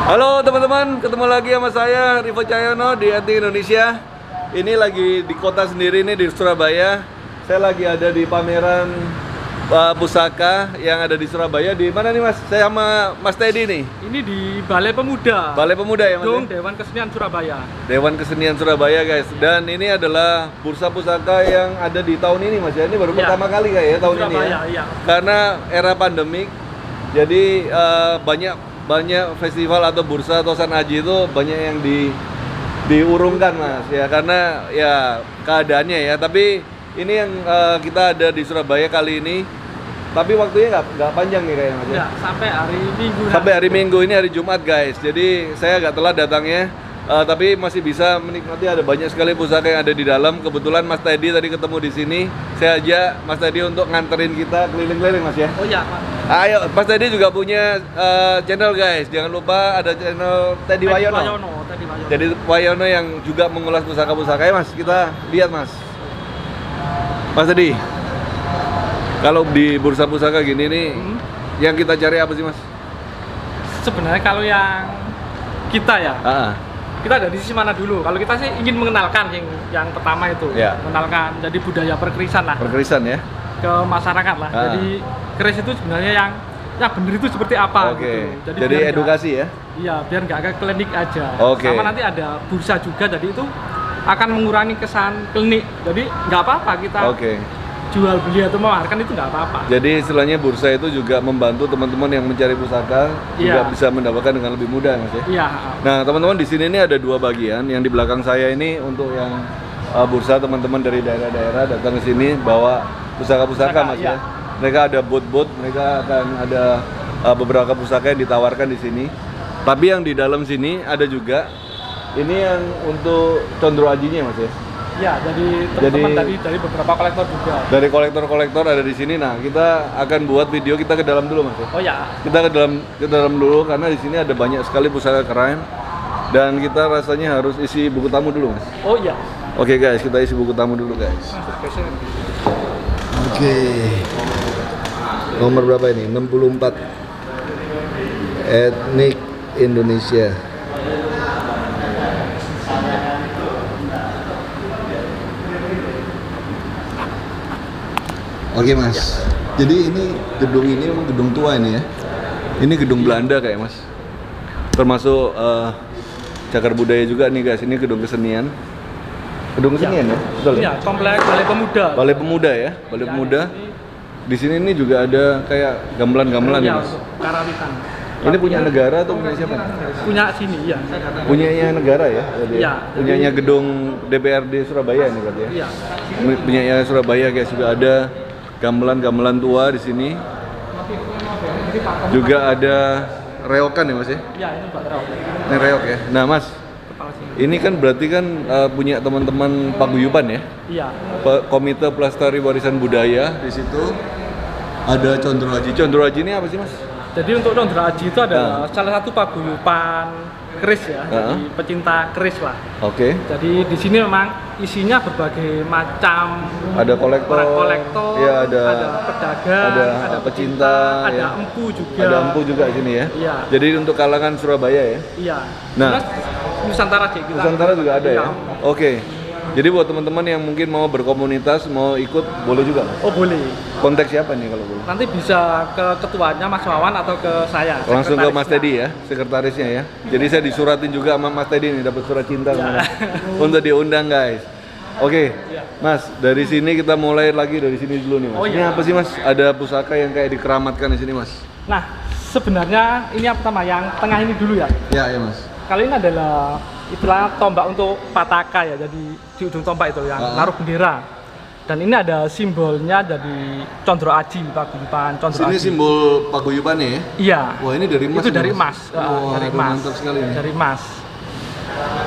Halo teman-teman, ketemu lagi sama saya Rivo Cahyono di Antik Indonesia. Ini lagi di kota sendiri nih di Surabaya. Saya lagi ada di pameran pusaka yang ada di Surabaya. Di mana nih Mas? Saya sama Mas Teddy nih. Ini di Balai Pemuda. Balai Pemuda ya Mas? Gedung Dewan Kesenian Surabaya. Dewan Kesenian Surabaya guys. Dan ini adalah bursa pusaka yang ada di tahun ini Mas ya. Ini baru pertama kali kayak ya tahun Surabaya, ini ya. iya. Karena era pandemik. Jadi banyak festival atau bursa atau Haji itu banyak yang diurungkan Mas ya, karena ya keadaannya ya. Tapi ini yang kita ada di Surabaya kali ini, tapi waktunya nggak panjang nih kayaknya Mas ya. Ya, sampai hari Minggu. Sampai hari Minggu, ini hari Jumat guys. Jadi saya agak telat datangnya, tapi masih bisa menikmati. Ada banyak sekali pusaka yang ada di dalam. Kebetulan Mas Teddy tadi ketemu di sini. Saya ajak Mas Teddy untuk nganterin kita keliling-keliling Mas ya. Oh iya Pak. Ayo, Mas Teddy juga punya channel guys. Jangan lupa ada channel Teddy Wayono. Teddy Wayono. Jadi Wayono yang juga mengulas pusaka-pusaka ya Mas. Kita lihat Mas. Mas Teddy, kalau di bursa pusaka gini nih, yang kita cari apa sih Mas? Sebenarnya kalau yang kita ya, kita dari sisi mana dulu? Kalau kita sih ingin mengenalkan yang pertama itu, Ya. mengenalkan jadi budaya perkerisan lah Perkerisan ya. ke masyarakat lah. Jadi keris itu sebenarnya yang benar itu seperti apa Oke. gitu. Jadi biar edukasi ya. Iya, biar nggak agak klinik aja. Oke. Sama nanti ada bursa juga, jadi itu akan mengurangi kesan klinik. Jadi nggak apa-apa kita Oke. jual beli atau menawarkan itu nggak apa-apa. Jadi istilahnya bursa itu juga membantu teman-teman yang mencari pusaka juga Iya. bisa mendapatkan dengan lebih mudah Mas ya. Iya. Nah teman-teman di sini ini ada dua bagian. Yang di belakang saya ini untuk yang bursa, teman-teman dari daerah-daerah datang ke sini bawa pusaka-pusaka Mas ya. Iya. Mereka ada booth, mereka akan ada beberapa pusaka yang ditawarkan di sini. Tapi yang di dalam sini ada juga ini yang untuk condro ajinya Mas ya. Iya, jadi teman-teman dari beberapa kolektor juga. Dari kolektor-kolektor ada di sini. Nah kita akan buat video, kita ke dalam dulu Mas ya. Oh ya. Kita ke dalam dulu karena di sini ada banyak sekali pusaka keren dan kita rasanya harus isi buku tamu dulu Mas. Oh iya. Oke guys, kita isi buku tamu dulu guys. Oke. Nomor berapa ini? 64. Etnik Indonesia. Oke Mas. Jadi ini gedung ini memang gedung tua ini ya. Ini gedung Belanda kayak Mas. Termasuk cagar budaya juga nih guys. Ini gedung kesenian. Gedung kesenian ya? Betul ya? Iya, komplek Balai Pemuda. Balai Pemuda ya, Balai Pemuda. Di sini ini juga ada kayak gamelan-gamelan ya Mas. Karawitan. Ini punya negara atau punya siapa? Punya sini, iya. Punyanya negara ya? Iya. Punyanya gedung DPRD Surabaya nih berarti ya? Iya. Punyanya Surabaya guys, juga ada gamelan-gamelan tua di sini. Juga ada reokan ya Mas ya? Iya, ini Pak Rao. Ini reok ya. Nah Mas, Kepala sini. ini kan berarti kan punya teman-teman paguyuban ya? Iya. Komite Pelestari Warisan Budaya di situ. Ada Condro Aji. Condro Aji ini apa sih Mas? Jadi untuk Condro Aji itu adalah salah satu paguyuban keris ya, jadi pecinta keris lah. Oke. Jadi di sini memang isinya berbagai macam. Ada kolektor, ya, ada pedagang, ada pecinta, ada ya. empu juga. Ada empu juga di sini ya. Iya. Jadi untuk kalangan Surabaya ya. Iya. Nah, Plus Nusantara sih kita. Nusantara juga ada Iya. ya. Oke. Jadi buat teman-teman yang mungkin mau berkomunitas, mau ikut, boleh juga Mas? Oh boleh. Kontak siapa nih kalau boleh? Nanti bisa ke ketuanya Mas Wawan atau ke saya. Langsung ke Mas sekretarisnya. Teddy ya, sekretarisnya ya. Jadi saya disuratin juga sama Mas Teddy nih, dapat surat cinta untuk diundang guys. Oke, Mas, dari sini kita mulai lagi dari sini dulu nih Mas. Oh, Ini iya. apa sih Mas? Ada pusaka yang kayak dikeramatkan di sini Mas? Nah, sebenarnya ini yang pertama, yang tengah ini dulu ya. Ya Mas. Kali ini adalah itulah tombak untuk pataka ya, jadi di ujung tombak itu yang naruh bendera. Dan ini ada simbolnya jadi Condro Aji, paguyuban Condro Ini Aji. simbol paguyubannya ya? Iya. Wah ini dari emas. Itu ini, dari Mas? emas. Wah, Dari aduh, emas. mantap sekali nih. Dari emas.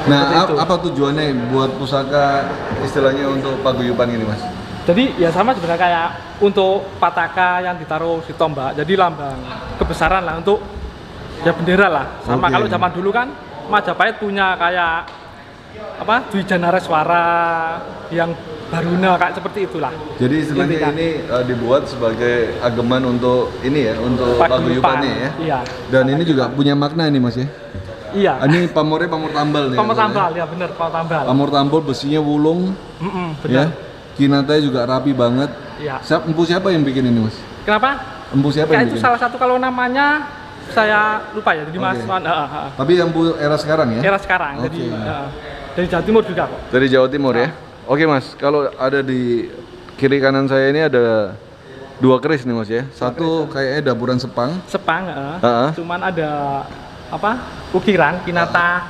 Nah, Seperti itu. apa tujuannya buat pusaka istilahnya untuk paguyuban ini Mas? Jadi ya sama sebenarnya kayak untuk pataka yang ditaruh di tombak. Jadi lambang kebesaran lah untuk ya bendera lah. Sama Oke. kalau zaman dulu kan Majapahit punya kayak apa Dwijanareswara yang Baruna kayak seperti itulah. Jadi istilahnya Intinya. ini dibuat sebagai ageman untuk ini ya, untuk Paguyuban. paguyubannya ya. Iya. Dan ini juga punya makna ini Mas ya. Iya. Ini pamornya pamor tambal nih. Pamor tambal ya bener, pamor tambal. Pamor tambal besinya wulung. Bener. Ya. Kinatanya juga rapi banget. Iya. Empu siapa yang bikin ini, Mas? Kenapa? Empu siapa yang Itu bikin? salah satu, kalau namanya saya lupa ya, jadi Mas. Tapi empu era sekarang ya? Era sekarang, jadi dari Jawa Timur juga kok. Dari Jawa Timur ya? Oke Mas, kalau ada di kiri kanan saya ini ada 2 keris nih Mas ya. Satu kayaknya dapuran Sepang. Sepang, cuman ada apa? Ukiran Kinata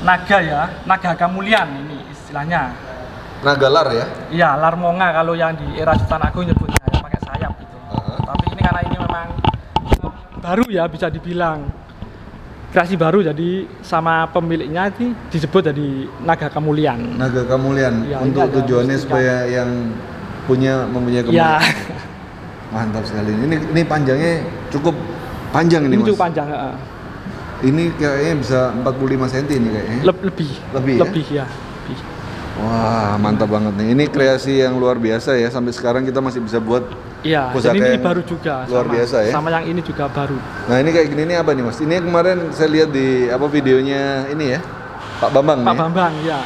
naga ya, naga Kamulian ini istilahnya. Nagalar ya? Iya, Larmonga kalau yang di era Sultan Agung nyebutnya ya, pakai sayap gitu. Tapi ini karena ini memang baru ya, bisa dibilang kreasi baru, jadi sama pemiliknya ini disebut jadi naga Kamulian. Naga Kamulian Ya, untuk tujuannya supaya yang mempunyai ya. Mantap sekali. Ini panjangnya cukup panjang ini Mas. Cukup panjang. Ini kayaknya bisa 45 cm ini kayaknya. Lebih ya. Wah, mantap banget nih. Ini kreasi yang luar biasa ya. Sampai sekarang kita masih bisa buat iya, pusaka ini yang baru juga. Luar biasa ya. Sama yang ini juga baru. Nah, ini kayak gini nih apa nih Mas? Ini kemarin saya lihat di videonya ini ya. Pak Bambang Pak nih. Bambang ya.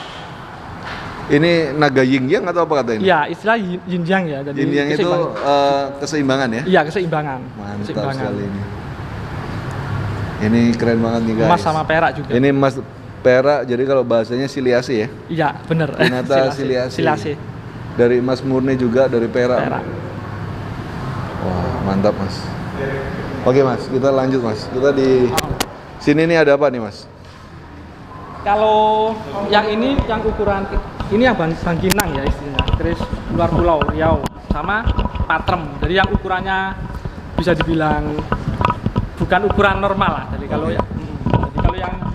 Ini naga yin yang atau apa kata ini? Iya, istilah yin yang ya. Jadi yin yang itu keseimbangan ya? Iya, keseimbangan. Mantap sekali ini. Ini keren banget nih guys. Emas sama perak juga. Ini emas perak, jadi kalau bahasanya siliasi ya? Iya, bener. Kinata siliasi. Dari emas murni juga, dari perak. Wah, mantap Mas. Oke Mas, kita lanjut Mas. Kita di sini nih ada apa nih Mas? Kalau yang ini yang ukuran ini yang bangkinang ya istilahnya, keris luar pulau Riau sama patrem. Jadi yang ukurannya bisa dibilang bukan ukuran normal lah. Jadi kalau yang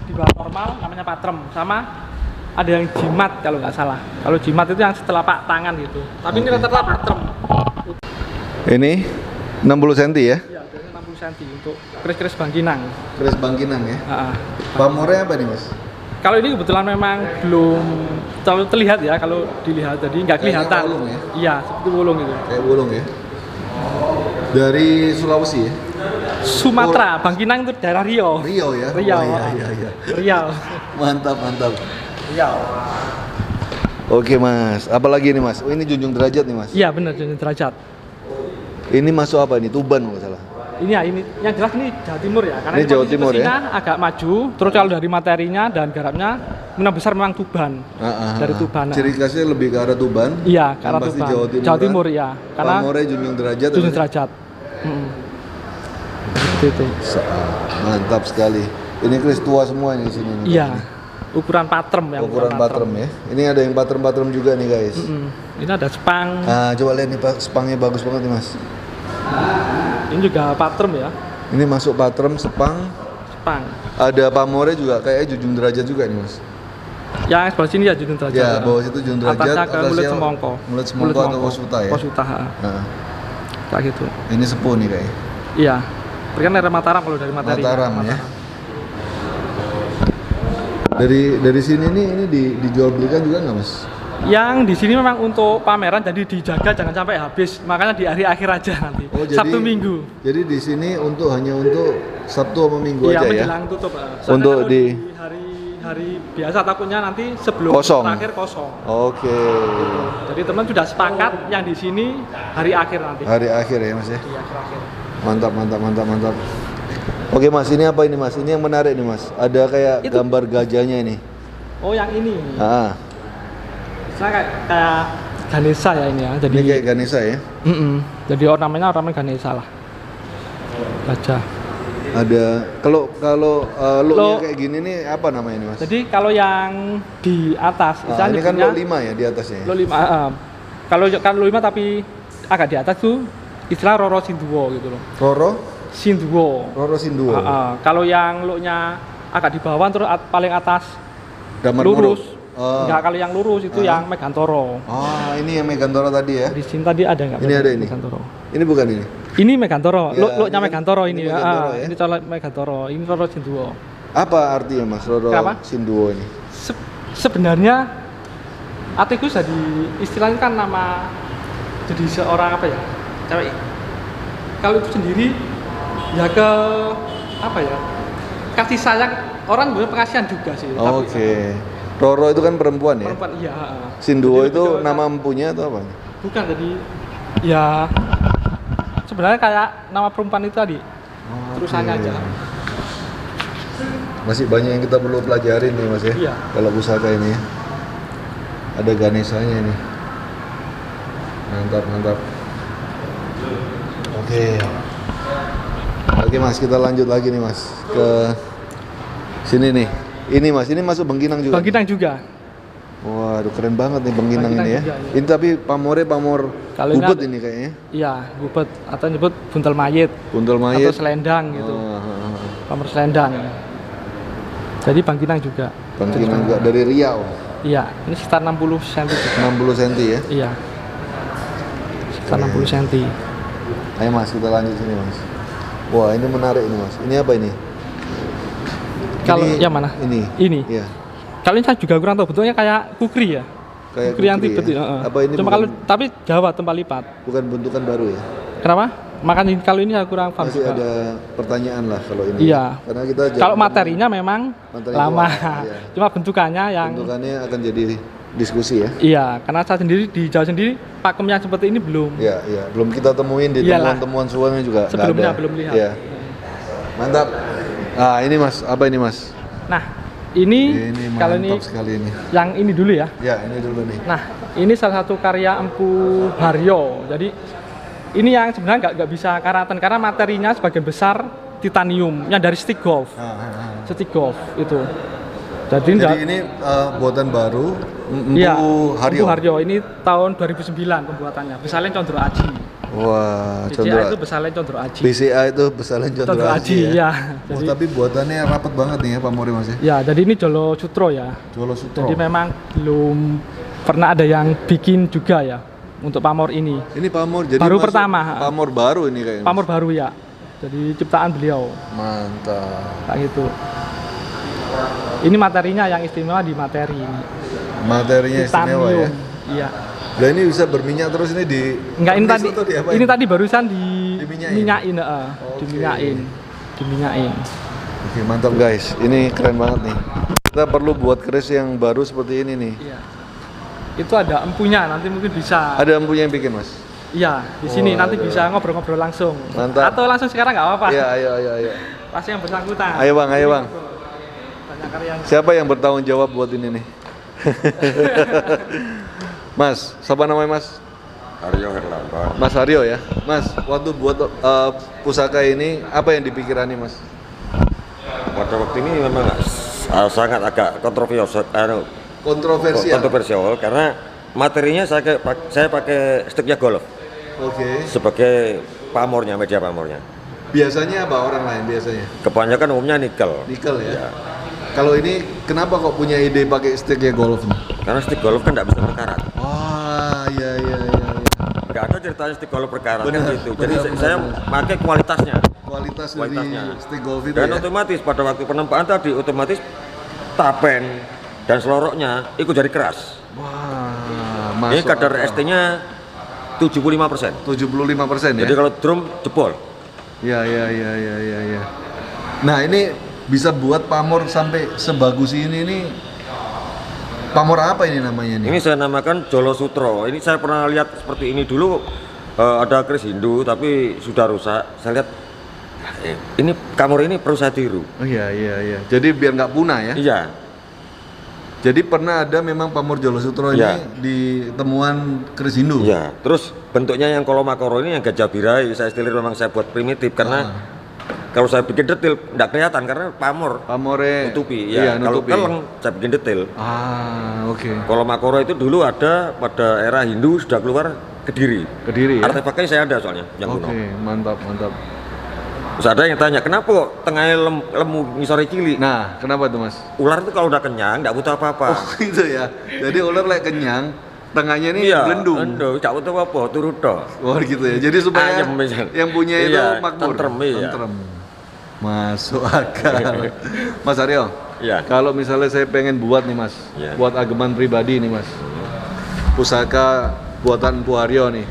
di bawah normal namanya patrem, sama ada yang jimat kalau nggak salah. Kalau jimat itu yang setelah pak tangan gitu. Tapi ini rata-rata patrem. Ini 60 cm ya? Iya, 60 cm untuk keris-keris bangkinang. Keris bangkinang ya? Pamornya apa nih Mas? Kalau ini kebetulan memang belum terlalu terlihat ya, kalau dilihat jadi nggak kelihatan. Wulung ya? Iya, seperti wulung itu. Kayak wulung ya? Dari Sulawesi ya? Sumatera, Bangkinang itu daerah Riau. Riau ya? Riau. Oh, iya. Riau. Mantap. Riau. Oke Mas, apalagi nih Mas? Oh, ini junjung derajat nih Mas? Iya benar, junjung derajat. Ini masuk apa ini? Tuban nggak salah? Ini ya, ini yang jelas ini Jawa Timur ya, karena ini Jawa Timur ya? agak maju. Terus kalau dari materinya dan garapnya kemungkinan besar memang Tuban. Dari Tuban. Ciri khasnya lebih ke arah Tuban. Iya, ke arah Tuban. Jawa Timur ya. Karena pamornya junjung derajat. Junjung derajat. Itu. Mantap sekali. Ini keris tua semua di sini. Iya. Ukuran patrem ya. Ukuran patrem ya. Ini ada yang patrem juga nih guys. Ini ada sepang. Nah, coba lihat nih Pak, sepangnya bagus banget nih Mas. Ini juga patrem ya. Ini masuk patrem, sepang. Ada pamornya juga, kayaknya junjung derajat juga nih Mas. Yang sebelah sini ya junjung derajat. Ya, bawah situ junjung derajat. Atasnya ke mulut semongko. Mulut semongko atau kosuta ya. Kosuta. Kayak gitu. Ini sepuh nih kayaknya. Iya. Kan daerah Mataram kalau dari materi. Mataram ya. Dari sini nih ini dijual belikan juga nggak Mas? Yang di sini memang untuk pameran, jadi dijaga jangan sampai habis. Makanya di hari akhir aja nanti. Sabtu Minggu. Jadi di sini hanya untuk Sabtu sama Minggu aja ya? Iya, menjelang tutup. Untuk di hari biasa takutnya nanti sebelum terakhir kosong. Oke. Jadi teman sudah sepakat yang di sini hari akhir nanti. Hari akhir ya Mas ya? Iya, akhir. Mantap. Oke Mas, ini apa ini Mas? Ini yang menarik nih Mas. Ada kayak gambar gajahnya ini. Oh, yang ini. Saya kayak Ganesha ya ini ya. Jadi ini kayak Ganesha ya? Jadi ornamen Ganesha lah. Gajah. Ada kalau looknya kayak gini nih apa namanya ini Mas? Jadi kalau yang di atas, ini kan lo 5 ya di atasnya. Lo 5. Kalau kan lo 5 tapi agak di atas tuh istilah Roro Sinduo gitu loh. Roro Sinduo. Kalau yang looknya agak di bawah terus paling atas Damar lurus. Enggak, kalau yang lurus itu yang Megantoro. Ini yang Megantoro tadi ya? Di sini tadi ada enggak? Ini ada ini. Megantoro. Ini bukan ini. Ini Megantoro. Ya, Looknya Megantoro ini ya. Ya? Ini colok Megantoro. Ini Roro Sinduo. Apa artinya Mas Roro Sinduo ini? Sebenarnya Atikus jadi istilahnya kan nama jadi seorang apa ya? Cewek. Kalau itu sendiri ya ke apa ya? Kasih sayang orang gue pengasihan juga sih. Oke. Roro itu kan perempuan ya? Perempuan, iya. Sinduo Jadi itu lebih ke- nama empunya atau apa? Bukan, jadi ya sebenarnya kayak nama perempuan itu tadi. Terusannya aja. Masih banyak yang kita perlu pelajarin nih Mas ya. Iya. Kalau pusaka ini ya. Ada Ganesanya nih. Mantap, mantap. Oke. Oke Mas, kita lanjut lagi nih Mas ke sini nih. Ini Mas, ini masuk Bengkinang juga. Bangkinang juga. Waduh, keren banget nih Bengkinang Bengkinang ini ya. juga, iya. Ini tapi pamor Kalau ini bubut ada- ini kayaknya. Iya, gubet atau nyebut buntel mayit Buntel atau mayit. selendang gitu. Oh, Pamor selendang. Jadi Bangkinang juga. Bengkinang juga dari Riau. Iya, ini sekitar 60 cm juga. 60 cm ya. Iya. Sekitar 60 cm. Ayo Mas, kita lanjut sini Mas. Wah, ini menarik ini Mas. Ini apa ini? Kalau Ini- yang mana? Ini. Ini. Iya. Kalau ini saya juga kurang tahu, bentuknya kayak kukri ya. Kayak Kukri yang kukri Tibet ya? ya. heeh. Apa ini Cuma bukan- kalau tapi Jawa tempat lipat. Bukan bentukan baru ya. Kenapa? Makanya kalau ini saya kurang paham Masih juga. ada pertanyaan lah kalau ini. Iya. Karena kita Kalau materinya memang Materi lama. tua, iya. Cuma bentukannya yang bentukannya akan jadi diskusi ya. iya, karena saya sendiri di Jawa sendiri pakem yang seperti ini belum. Iya, iya. Belum kita temuin di Iyalah. temuan-temuan suami juga nggak Sebelumnya ada. belum lihat. Iya. Mantap. Ah, ini Mas, apa ini Mas? Nah, ini kalau ini mantap sekali ini. yang ini dulu ya. Ya, ini dulu nih. Nah, ini salah satu karya Empu Haryo. Jadi ini yang sebenarnya nggak bisa karaten karena materinya sebagian besar titanium yang dari stick golf. Stick golf itu. Jadi ini buatan baru Empu iya, Haryo. Empu Haryo ini tahun 2009 pembuatannya. Besalen Condro Aji. Wah, BCA itu Besalen Condro Aji. BCA itu Besalen Condro Condro ya. Aji, ya. Oh, Jadi, tapi buatannya rapat banget nih ya Pak Mori Mas ya. ya, jadi ini Jolo Sutro ya. Jolo Sutro. Jadi memang belum pernah ada yang bikin juga ya untuk pamor ini. Ini pamor jadi Baru masuk pertama. Pamor baru ini kayaknya. Pamor baru ya. Jadi ciptaan beliau. Mantap. Kayak gitu. Ini materinya yang istimewa di materi ini. Materinya istimewa ya. Iya. Lah ini bisa berminyak terus ini di Enggak ini tadi. atau diapain? Ini tadi barusan Diminyain? minyain, Oke. diminyain. Oke, mantap guys. Ini keren banget nih. Kita perlu buat keris yang baru seperti ini nih. Iya. Itu ada empunya, nanti mungkin bisa. Ada empunya yang bikin, Mas? Iya, di sini Oh, nanti ada. bisa ngobrol-ngobrol langsung. Mantap. Atau langsung sekarang nggak apa-apa. Iya, ayo. Pasti yang bersangkutan. Ayo, Bang, ayo, Bang. Banyak karya. Siapa yang bertanggung jawab buat ini nih? Mas, siapa namanya Mas? Aryo Herlamba. Mas Aryo ya. Mas, waktu buat pusaka ini apa yang dipikiran nih, Mas? Pada waktu ini memang sangat agak kontroversial, kontroversial karena materinya saya pakai sticknya golf Oke. sebagai pamornya, media pamornya. Biasanya apa orang lain biasanya? Kebanyakan umumnya nikel. Nikel ya. Ya. Kalau ini kenapa kok punya ide pakai sticknya golf nih? Karena stick golf kan nggak bisa berkarat. Wah, iya. Nggak ada ceritanya stick golf berkarat kan Benar, gitu. benar, Jadi benar, saya benar. pakai kualitasnya. Kualitasnya. Dari stick golf itu Dan ya. otomatis pada waktu penempaan tadi otomatis tapen dan seloroknya ikut jadi keras. Wah, Ini masuk kadar akal. ST-nya 75%. 75% ya. Jadi kalau drum jebol. Iya. Nah, ini bisa buat pamor sampai sebagus ini nih. Pamor apa ini namanya nih? Ini saya namakan Jolo Sutro. Ini saya pernah lihat seperti ini dulu, ada keris Hindu tapi sudah rusak. Saya lihat ini pamor ini perlu saya tiru. Oh iya. Jadi biar nggak punah ya. Iya. Jadi pernah ada memang pamor Jolo Sutro ini Iya. di temuan keris Hindu. Iya. Terus bentuknya yang kolomakoro ini yang gajah birahi. Saya stilir memang saya buat primitif karena kalau saya bikin detail nggak kelihatan karena pamor Pamore nutupi. Iya, Ya. Kalau nutupi. keleng saya bikin detail. Oke. Kolomakoro itu dulu ada pada era Hindu sudah keluar Kediri. Kediri ya. Artefaknya saya ada soalnya yang Oke, kuno. mantap. Terus ada yang tanya, kenapa kok tengahnya lemu ngisore cili? Nah, kenapa tuh Mas? Ular itu kalau udah kenyang nggak butuh apa-apa. Oh, gitu ya. Jadi ular lek kenyang, tengahnya ini belendung. nggak butuh apa, turut toh. Oh, gitu ya. Jadi supaya Ayam misal. yang punya itu Iya, makmur. tentrem, iya. Masuk akal. Mas Aryo. Iya. Kalau misalnya saya pengen buat nih Mas, Iya. buat ageman pribadi nih Mas. Pusaka buatan Empu Haryo nih.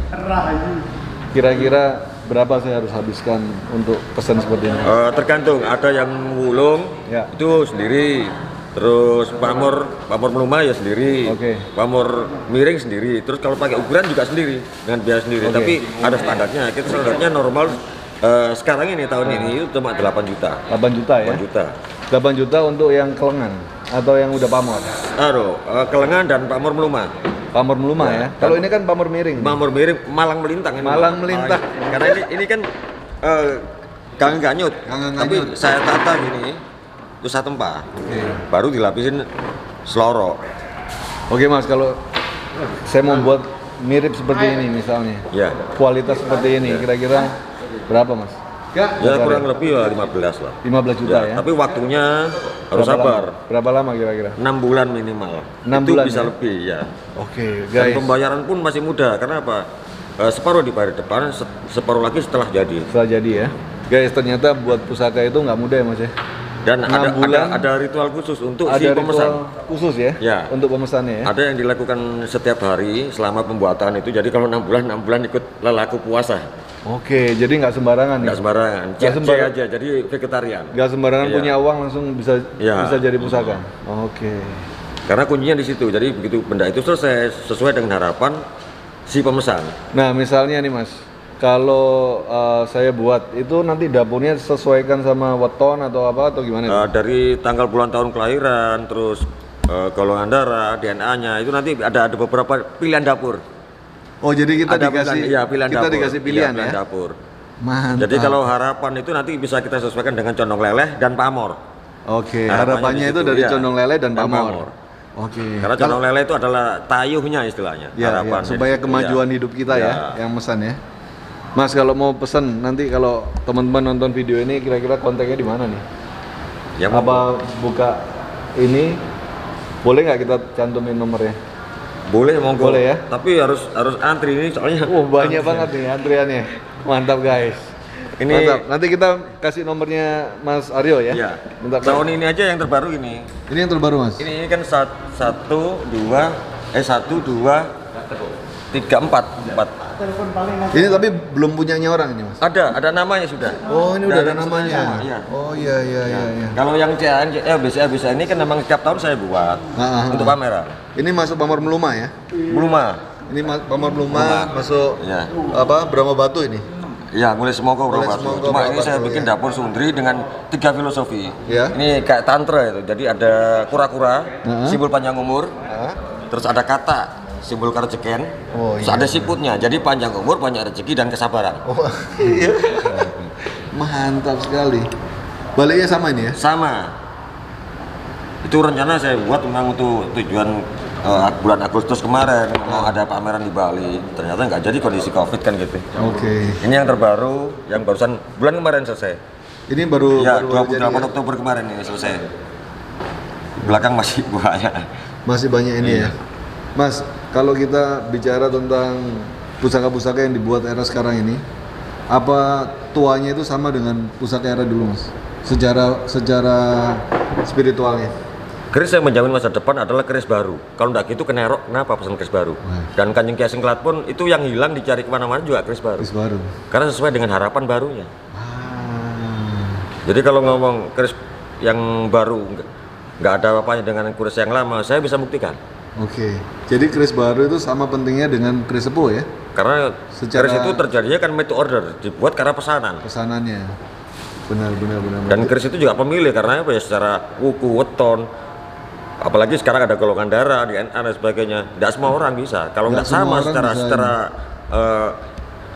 Kira-kira berapa saya harus habiskan untuk pesan seperti ini? Tergantung, ada yang wulung Ya. itu sendiri, terus pamor meluma ya sendiri, Oke. pamor miring sendiri, terus kalau pakai ukuran juga sendiri dengan biaya sendiri. Oke. Tapi ada standarnya, kita standarnya normal sekarang ini tahun ini itu cuma 8 juta. 8 juta ya? 8 juta. 8 juta untuk yang kelengan atau yang udah pamor? Kelengan dan pamor meluma. Pamor meluma ya? Ya. Kalau ini kan pamor miring. Pamor miring malang melintang ini. Malang melintang. Karena ini kan gang ganyut. Gang Tapi ganyut. saya tata gini, terus saya tempa. Oke. Baru dilapisin seloro. Oke Mas, kalau saya mau buat mirip seperti ini misalnya, Ya. kualitas seperti ini, kira-kira berapa Mas? Ya kurang lebih ya 15 lah. 15 juta ya? Tapi waktunya harus Berapa sabar. lama? Berapa lama kira-kira? 6 bulan minimal. 6 itu bulan bisa ya? lebih ya. Oke Dan guys, pembayaran pun masih mudah. Karena apa? Separuh dibayar depan, separuh lagi setelah jadi. setelah jadi ya. Guys, ternyata buat pusaka itu nggak mudah ya Mas ya? Dan 6 bulan. ada ritual khusus untuk Ada si pemesan. ritual khusus ya? Ya. Untuk pemesannya ya? Ada yang dilakukan setiap hari selama pembuatan itu. Jadi kalau 6 bulan ikut lelaku puasa. Oke, jadi nggak sembarangan Nggak nih? sembarangan. Nggak C sembarang- aja, jadi vegetarian. Nggak sembarangan Iya. punya uang langsung bisa Iya. bisa jadi pusaka? Oke. Karena kuncinya di situ. Jadi begitu benda itu selesai sesuai dengan harapan si pemesan. Nah, misalnya nih Mas, kalau saya buat itu nanti dapurnya sesuaikan sama weton atau apa atau gimana? Dari tanggal bulan tahun kelahiran, terus golongan darah, DNA-nya itu nanti ada beberapa pilihan dapur. Oh, jadi kita Ada dikasih pilihan kita dapur. dikasih Iya, pilihan pilihan ya. dapur. Mantap. Jadi kalau harapan itu nanti bisa kita sesuaikan dengan condong leleh dan pamor. Oke, harapannya harapannya di itu situ, dari iya. condong lele dan Dan pamor. pamor. Oke. Karena condong leleh itu adalah tayuhnya istilahnya. Ya, harapan supaya kemajuan hidup kita ya, yang pesan ya. Mas, kalau mau pesan nanti kalau teman-teman nonton video ini kira-kira kontaknya di mana nih? Ya, Apa buka ini boleh nggak kita cantumin nomornya? boleh monggo. Boleh ya? Tapi harus antri ini soalnya. Banyak banget nih antriannya. Mantap guys. Ini Mantap. Nanti kita kasih nomornya Mas Aryo ya. ya. Bentar, Tahun ini aja yang terbaru ini. Ini yang terbaru Mas. Ini kan 1, 2, 3, 4. Ini tapi belum punyanya orang ini Mas. Ada namanya sudah. Oh, ini udah ada yang namanya. sama, iya. Oh iya iya iya. iya. Kalau yang BCA ini kan memang setiap tahun saya buat untuk pameran. Ini masuk Pamor Meluma ya. Beluma. Ini Pamor Meluma masuk Ya. apa? Brahma Batu ini. Ya, mulai semoga Mulai berapa. semoga Cuma berapa ini saya tuh, bikin ya. dapur sundri dengan 3 filosofi. Ya. Ini kayak tantra itu. Jadi ada kura-kura, Heeh. simbol panjang umur, Hah? terus ada kata, simbol karejeken, Oh, terus iya. ada siputnya. Jadi panjang umur, banyak rezeki dan kesabaran. Oh iya. Mantap sekali. Baliknya sama ini ya? Sama. Itu rencana saya buat memang untuk tujuan bulan Agustus kemarin mau ada pameran di Bali. Ternyata nggak jadi kondisi Covid kan gitu. Oke. Ini yang terbaru, yang barusan bulan kemarin selesai. Ini baru Ya, baru 28 jadi ya? Oktober kemarin ini selesai. Belakang masih banyak. Masih banyak ini Iya. ya. Mas, kalau kita bicara tentang pusaka-pusaka yang dibuat era sekarang ini, apa tuanya itu sama dengan pusaka era dulu, Mas? Secara spiritualnya. Keris yang menjamin masa depan adalah keris baru. Kalau nggak gitu kenerok, kenapa pesan keris baru? Dan Kanjeng Kiai Singklat pun itu yang hilang dicari kemana-mana juga keris baru. Keris baru. Karena sesuai dengan harapan barunya. Ah. Jadi kalau ngomong keris yang baru nggak ada apa-apanya dengan keris yang lama, saya bisa buktikan. Oke. Jadi keris baru itu sama pentingnya dengan keris sepuh ya? Karena Secara- keris itu terjadinya kan made to order, dibuat karena pesanan. Pesanannya. Benar. Dan keris itu juga pemilih karena apa ya, secara wuku, weton, apalagi sekarang ada golongan darah, DNA dan sebagainya. Tidak semua orang bisa. Kalau Nggak nggak sama semua orang secara bisa secara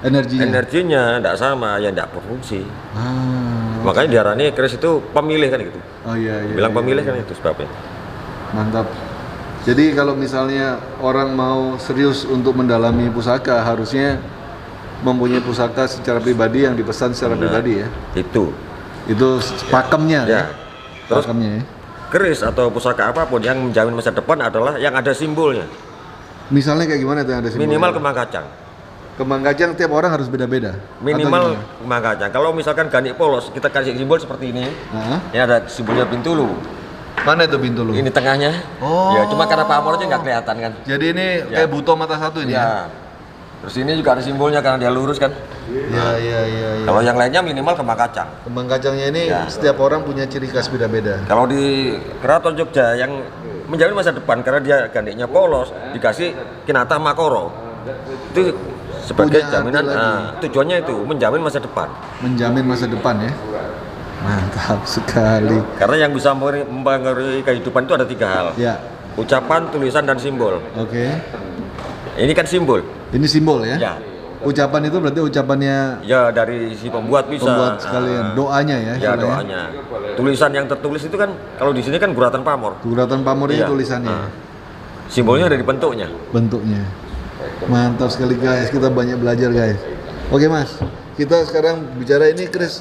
energinya. energinya tidak sama, ya tidak berfungsi. Ah. Makanya diarani keris itu pemilih kan gitu. Oh iya. Bilang iya. pemilih kan itu sebabnya. Mantap. Jadi kalau misalnya orang mau serius untuk mendalami pusaka, harusnya mempunyai pusaka secara pribadi yang dipesan secara pribadi ya. Itu. Itu pakemnya Ya. Terus Pakemnya ya. keris atau pusaka apapun yang menjamin masa depan adalah yang ada simbolnya. Misalnya kayak gimana tuh yang ada simbolnya? Minimal kembang kacang. Kembang kacang tiap orang harus beda-beda. Minimal kembang kacang. Kalau misalkan ganik polos, kita kasih simbol seperti ini. Nah, Ini ada simbolnya Bintulu. mana itu Bintulu? Ini tengahnya. Oh. Ya, cuma karena pamornya nggak kelihatan kan. Jadi ini Ya. kayak buto mata satu ini ya. Ya. Terus ini juga ada simbolnya karena dia lurus kan. Iya. Kalau yang lainnya minimal kembang kacang. Kembang kacangnya ini Ya. setiap orang punya ciri khas beda-beda. Kalau di Keraton Jogja yang menjamin masa depan karena dia gandiknya polos, dikasih Kinata Makoro. Itu sebagai Punya arti jaminan, lagi. tujuannya itu menjamin masa depan. Menjamin masa depan ya. Mantap sekali. Karena yang bisa mempengaruhi kehidupan itu ada 3 hal. Ya, Ucapan, tulisan, dan simbol. oke. Ini kan simbol. Ini simbol ya. Ya. Ucapan itu berarti ucapannya Ya dari si pembuat bisa. pembuat sekalian. Doanya ya. Ya istilahnya. doanya. Tulisan yang tertulis itu kan kalau di sini kan guratan pamor. Guratan pamor ini Iya. tulisannya. Simbolnya dari bentuknya. Bentuknya. Mantap sekali guys, kita banyak belajar guys. Oke Mas, kita sekarang bicara ini Kris,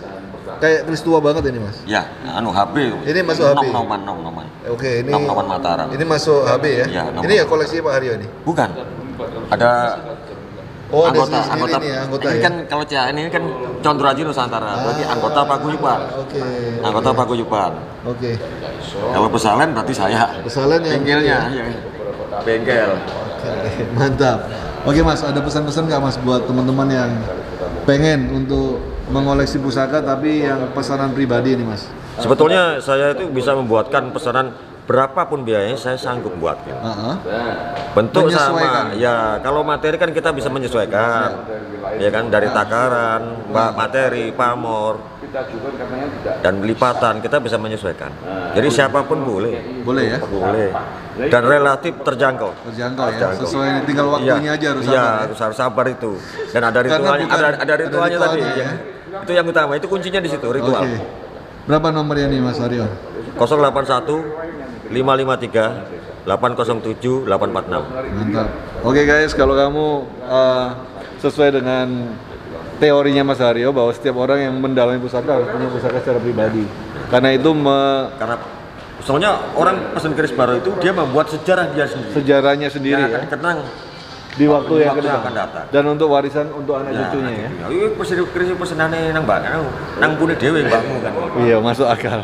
kayak Kris tua banget ini Mas. Ya, HP. Ini masuk HP? Nom-noman. Oke, ini Nom-noman Mataram. ini masuk HB ya? Iya, nomor. Ini ya koleksi Pak Haryo ini? Bukan. Ada Oh, ada anggota, sendiri anggota, nih ya, anggota ini ya? kan kalau CAN ini kan Condro Aji Nusantara, berarti anggota Paguyuban. Oke. Anggota Paguyuban. Oke. Kalau pesalen berarti saya. Pesalen yang Bengkelnya, ya. Bengkel. Oke, mantap. Oke Mas, ada pesan-pesan nggak Mas buat teman-teman yang pengen untuk mengoleksi pusaka tapi yang pesanan pribadi ini Mas? Sebetulnya saya itu bisa membuatkan pesanan berapapun biayanya saya sanggup buat. Heeh. Bentuk Menyesuaikan. sama, ya kalau materi kan kita bisa menyesuaikan, ya kan dari takaran, materi, pamor, dan lipatan kita bisa menyesuaikan. Jadi siapapun boleh, Boleh ya? boleh, dan relatif terjangkau. Terjangkau ya. Terjangkau. Sesuai tinggal waktunya aja harus Iya, sabar. ya? harus sabar itu. Dan ada Karena ritualnya, bukan- ada ritualnya tadi. ritualnya, Ya. Itu yang utama, itu kuncinya di situ, ritual. Oke. Berapa nomornya nih Mas Haryo? 081 553 807 846. Mantap. Oke guys, kalau kamu sesuai dengan teorinya Mas Haryo bahwa setiap orang yang mendalami pusaka harus punya pusaka secara pribadi. Karena itu Karena soalnya orang pesen keris baru itu dia membuat sejarah dia sendiri. sejarahnya sendiri Yang ya, akan kenang di waktu yang waktu yang akan akan datang. dan untuk warisan untuk anak cucunya ya. Ini keris pesenane nang mbak, nang pune dhewe mbakmu kan. Iya, masuk akal.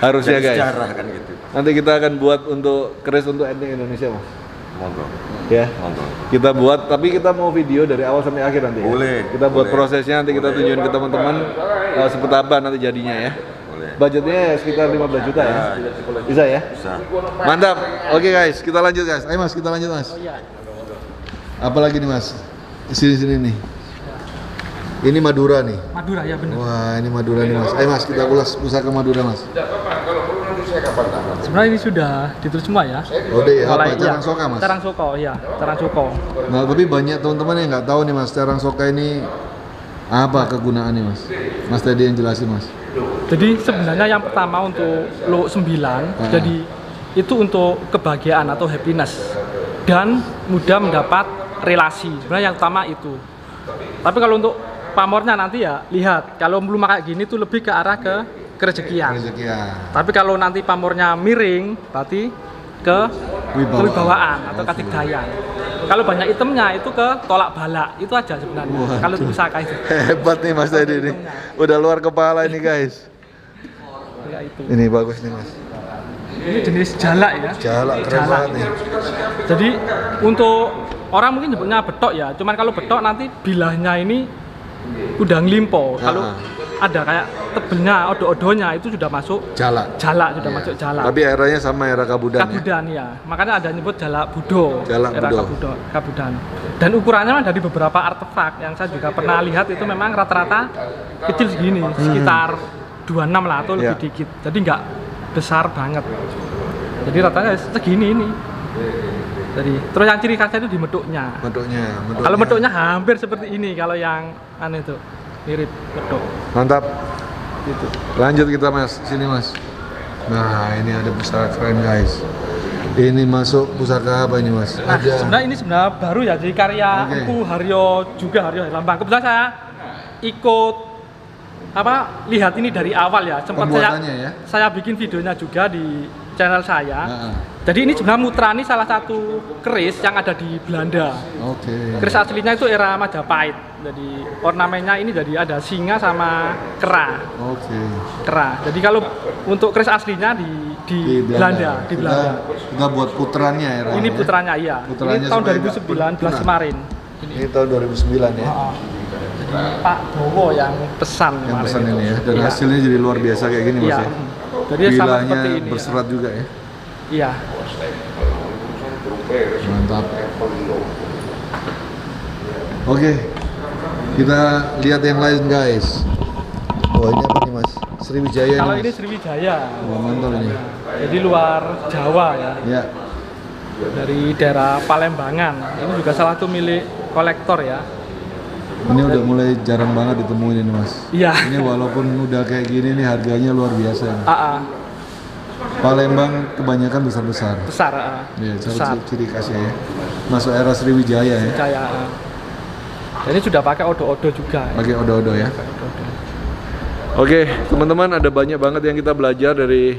Harusnya Jadi guys. sejarah kan gitu. Nanti kita akan buat untuk keris untuk etnik Indonesia Mas. Monggo. Ya. Monggo. Kita buat, tapi kita mau video dari awal sampai akhir nanti ya. Boleh, Kita buat boleh. prosesnya nanti kita Boleh. tunjukin ke teman-teman seperti apa nanti jadinya ya. Boleh. Budgetnya sekitar 15 juta ya. Bisa ya? Bisa. Mantap. Oke guys, kita lanjut guys. Ayo Mas, kita lanjut Mas. Oh iya. Apalagi nih Mas? Sini nih. Ini Madura nih. Madura ya benar. Wah, ini Madura nih Mas. Ayo Mas, kita ulas pusaka Madura Mas. Sebenarnya ini sudah ditulis semua ya. Oh deh, apa? Mulai- Carang iya, soka Mas? Carang Soko, iya. Carang Soko. Nah, tapi banyak teman-teman yang nggak tahu nih Mas, carang soka ini apa kegunaannya Mas? Mas tadi yang jelasin Mas. Jadi sebenarnya yang pertama untuk lo 9, jadi itu untuk kebahagiaan atau happiness dan mudah mendapat relasi. Sebenarnya yang utama itu. Tapi kalau untuk pamornya nanti ya lihat, kalau belum kayak gini tuh lebih ke arah ke kerezekian. Rezekian. Tapi kalau nanti pamornya miring, berarti ke Wibawaan. kewibawaan atau katigdayan. Kalau banyak itemnya itu ke tolak bala, itu aja sebenarnya. Waduh. Kalau untuk pusaka itu. Hebat nih Mas Teddy nih. Udah luar kepala ini guys. Ya itu. Ini bagus nih Mas. Ini jenis jalak ya. Jalak keren Jalak. banget nih. Jadi untuk orang mungkin nyebutnya betok ya. Cuman kalau betok nanti bilahnya ini udah ngelimpo. Kalau ada kayak tebelnya, odo-odonya itu sudah masuk Jalak. jalak, sudah masuk jalak. Tapi eranya sama era Kabudan ya. Kabudan ya. Makanya ada nyebut jalak budo. Jalak era budo. Kabudan. Dan ukurannya memang dari beberapa artefak yang saya juga pernah lihat itu memang rata-rata kecil segini, sekitar 26 lah atau lebih Ya. dikit. Jadi nggak besar banget. Jadi rata-rata segini ini. Jadi terus yang ciri khasnya itu di meduknya. Medoknya. Kalau meduknya hampir seperti ini, kalau yang aneh itu mirip meduk. Mantap. Gitu. Lanjut kita Mas, sini Mas. Nah, ini ada pusaka keren guys. Ini masuk pusaka apa ini Mas? Nah, sebenarnya ini sebenarnya baru ya, jadi karya Oke. Empu Haryo juga, Haryo Lambang. Kebetulan saya ikut lihat ini dari awal ya. Sempat Pembuatannya ya? saya bikin videonya juga di channel saya. Heeh. Jadi ini sebenarnya Mutra ini salah satu keris yang ada di Belanda. Oke. Keris aslinya itu era Majapahit. Jadi ornamennya ini jadi ada singa sama kera. Oke. Kera. Jadi kalau untuk keris aslinya di Belanda, di Belanda. Kita buat puterannya ya. Ini putranya iya. Putranya Ini tahun supaya nggak 2019 punah. kemarin. Ini tahun 2009 ya. Jadi Pak Bowo yang pesan Yang kemarin pesan itu. ini ya. Dan Iya. hasilnya jadi luar biasa kayak gini Mas Iya. ya. Jadi sama Bilanya seperti ini. berserat juga ya. Iya. Mantap. Oke, kita lihat yang lain guys. Wah ini apa nih Mas? Sriwijaya Kalau nih, ini Mas. Sriwijaya. Wah mantap ini. Jadi luar Jawa ya. Ya, Dari daerah Palembangan. Ini juga salah satu milik kolektor ya. ini udah mulai jarang banget ditemuin ini Mas. Iya. Ini walaupun udah kayak gini nih harganya luar biasa. Ya. AA Palembang kebanyakan besar-besar. besar. Ya, Besar. ciri khasnya ya. Masuk era Sriwijaya ya. Sriwijaya. Ini sudah pakai odo-odo juga. Pakai odo-odo ya. Odo-odo. Oke, teman-teman, ada banyak banget yang kita belajar dari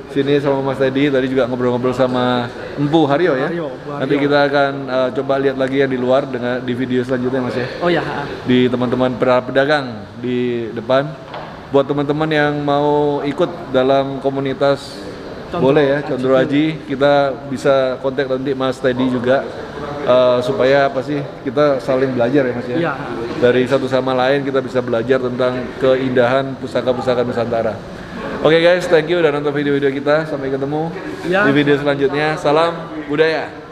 sini sama Mas Teddy. Tadi juga ngobrol-ngobrol sama Empu Haryo ya. Haryo, Bu Haryo. Nanti kita akan coba lihat lagi yang di luar dengan di video selanjutnya Mas ya. Oh ya. Di teman-teman pedagang di depan. Buat teman-teman yang mau ikut dalam komunitas Condro boleh ya, Haji Condro Haji, kita bisa kontak nanti Mas Teddy juga supaya apa sih kita saling belajar ya Mas ya. Iya. Dari satu sama lain kita bisa belajar tentang keindahan pusaka-pusaka Nusantara. Oke guys, thank you udah nonton video-video kita. Sampai ketemu Iya. di video selanjutnya. Salam budaya.